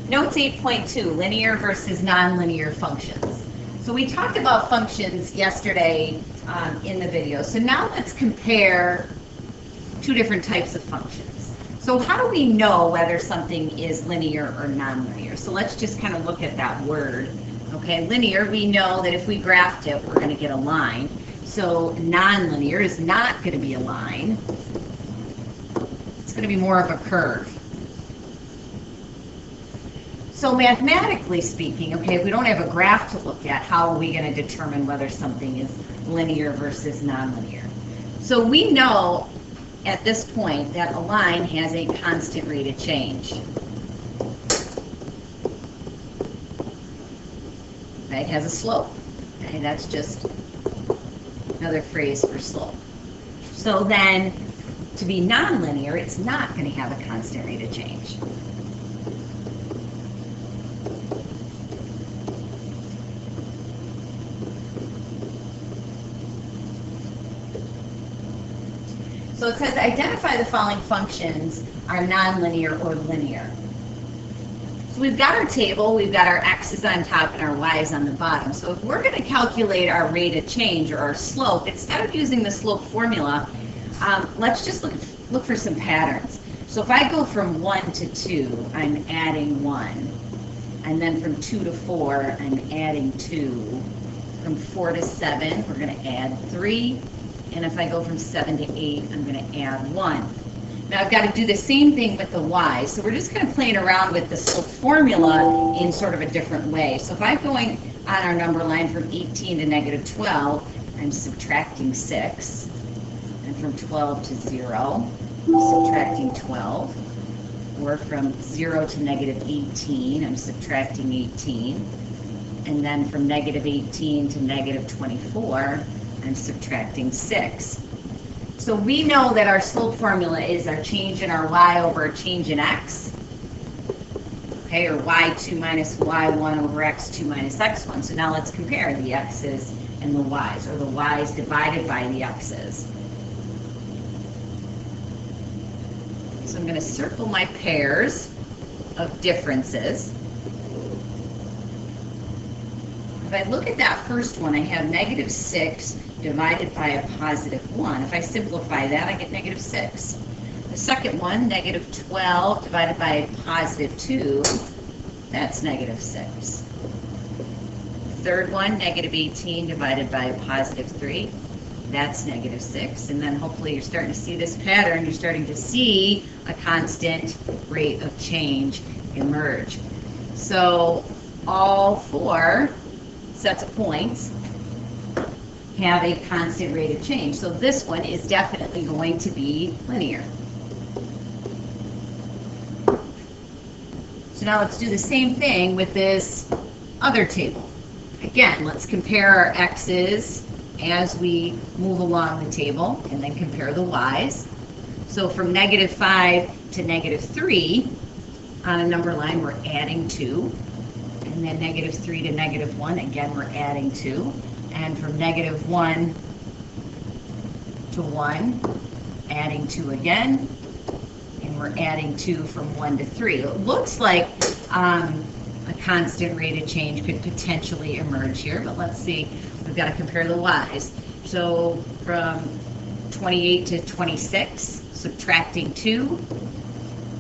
Notes 8.2, linear versus nonlinear functions. So we talked about functions yesterday in the video. So now let's compare two different types of functions. So how do we know whether something is linear or nonlinear? So let's just kind of look at that word. Okay, linear, we know that if we graphed it, we're going to get a line. So nonlinear is not going to be a line. It's going to be more of a curve. So mathematically speaking, okay, if we don't have a graph to look at, how are we going to determine whether something is linear versus nonlinear? So we know at this point that a line has a constant rate of change. It has a slope. Okay, that's just another phrase for slope. So then, to be nonlinear, it's not going to have a constant rate of change. So it says identify the following functions are nonlinear or linear. So we've got our table, we've got our x's on top and our y's on the bottom. So if we're going to calculate our rate of change or our slope, instead of using the slope formula, let's just look for some patterns. So if I go from 1 to 2, I'm adding 1. And then from 2 to 4, I'm adding 2. From 4 to 7, we're going to add 3. And if I go from 7 to 8, I'm going to add 1. Now I've got to do the same thing with the y. So we're just kind of playing around with the slope formula in sort of a different way. So if I'm going on our number line from 18 to negative 12, I'm subtracting 6. And from 12 to 0, I'm subtracting 12. Or from 0 to negative 18, I'm subtracting 18. And then from negative 18 to negative 24, I'm subtracting 6. So we know that our slope formula is our change in our y over a change in x. Okay, or y2 minus y1 over x2 minus x1. So now let's compare the x's and the y's, or the y's divided by the x's. So I'm going to circle my pairs of differences. If I look at that first one, I have negative 6 divided by a positive 1. If I simplify that, I get negative 6. The second one, negative 12 divided by a positive 2, that's negative 6. The third one, negative 18 divided by a positive 3, that's negative 6. And then hopefully you're starting to see this pattern. You're starting to see a constant rate of change emerge. So all 4 sets of points have a constant rate of change. So this one is definitely going to be linear. So now let's do the same thing with this other table. Again, let's compare our x's as we move along the table, and then compare the y's. So from negative 5 to negative 3, on a number line, we're adding 2. And then negative 3 to negative 1, again, we're adding 2. And from negative 1 to 1, adding 2 again. And we're adding 2 from 1 to 3. It looks like a constant rate of change could potentially emerge here, but let's see. We've got to compare the y's. So from 28 to 26, subtracting 2.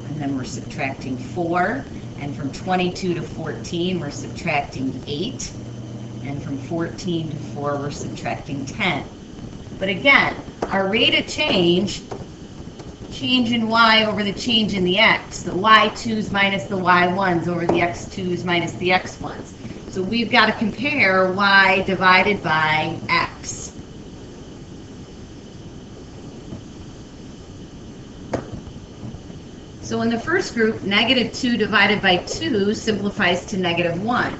And then we're subtracting 4. And from 22 to 14, we're subtracting 8. And from 14 to 4, we're subtracting 10. But again, our rate of change in y over the change in the x, the y2's minus the y1's over the x2's minus the x1's. So we've got to compare y divided by x. So in the first group, negative 2 divided by 2 simplifies to negative 1.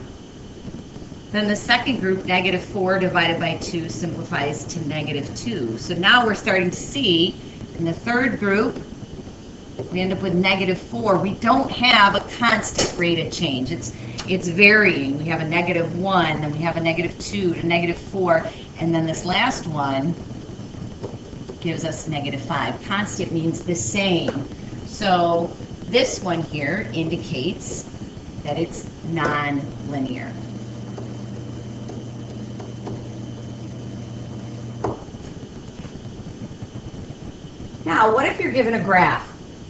Then the second group, negative 4 divided by 2 simplifies to negative 2. So now we're starting to see in the third group, we end up with negative 4. We don't have a constant rate of change. It's varying. We have a negative 1, then we have a negative 2 to negative 4, and then this last one gives us negative 5. Constant means the same. So this one here indicates that it's non-linear. Now, what if you're given a graph?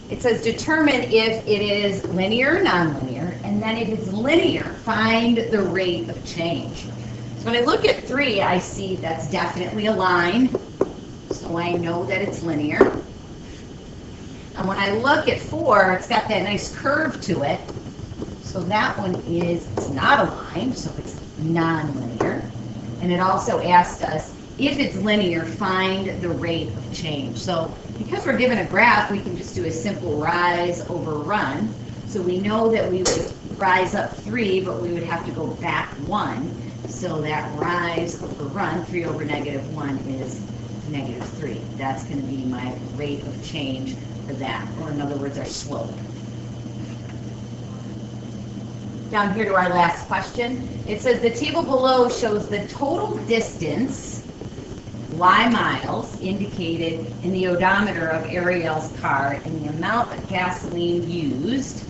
It says determine if it is linear or nonlinear, and then if it's linear, find the rate of change. So when I look at 3, I see that's definitely a line, so I know that it's linear. And when I look at 4, it's got that nice curve to it, so that one is, it's not a line, so it's nonlinear. And it also asked us, if it's linear, find the rate of change. So because we're given a graph, we can just do a simple rise over run. So we know that we would rise up 3, but we would have to go back 1. So that rise over run, 3 over -1 is -3. That's going to be my rate of change for that, or in other words, our slope. Down here to our last question. It says the table below shows the total distance, Y miles, indicated in the odometer of Ariel's car, and the amount of gasoline used,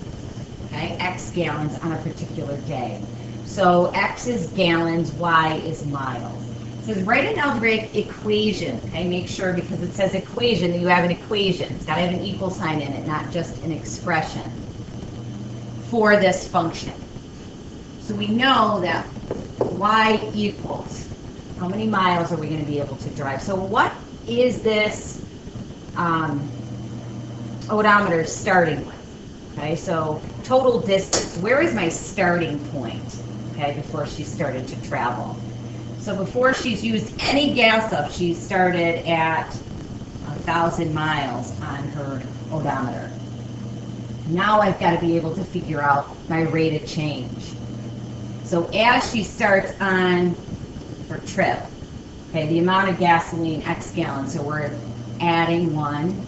okay, X gallons on a particular day. So X is gallons, Y is miles. It says write an algebraic equation, okay, make sure, because it says equation, that you have an equation. It's got to have an equal sign in it, not just an expression for this function. So we know that Y equals, how many miles are we going to be able to drive? So what is this odometer starting with? Okay, so total distance. Where is my starting point? Okay, before she started to travel. So before she's used any gas up, she started at 1,000 miles on her odometer. Now I've got to be able to figure out my rate of change. So as she starts on her trip, okay, the amount of gasoline, X gallons, so we're adding 1,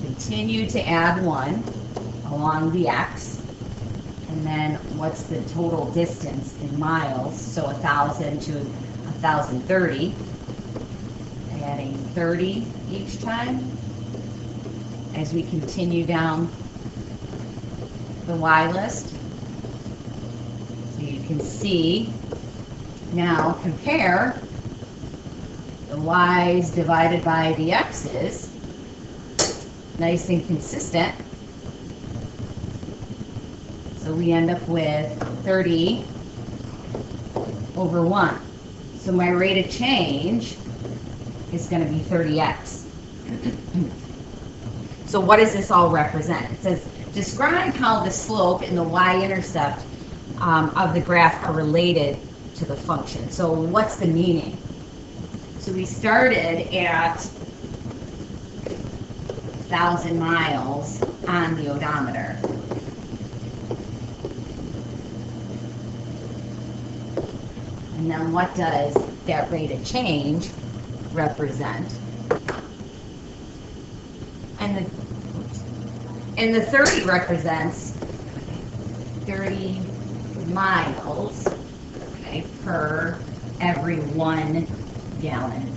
continue to add 1 along the X, and then what's the total distance in miles? So 1,000 to 1,030, adding 30 each time as we continue down the Y list. So you can see, now compare the Y's divided by the X's, nice and consistent. So we end up with 30 over 1. So my rate of change is going to be 30x. So what does this all represent? It says, describe how the slope and the y-intercept of the graph are related to the function. So what's the meaning? So we started at 1,000 miles on the odometer. And then what does that rate of change represent? And the 30 represents 30 miles, okay, per every 1 gallon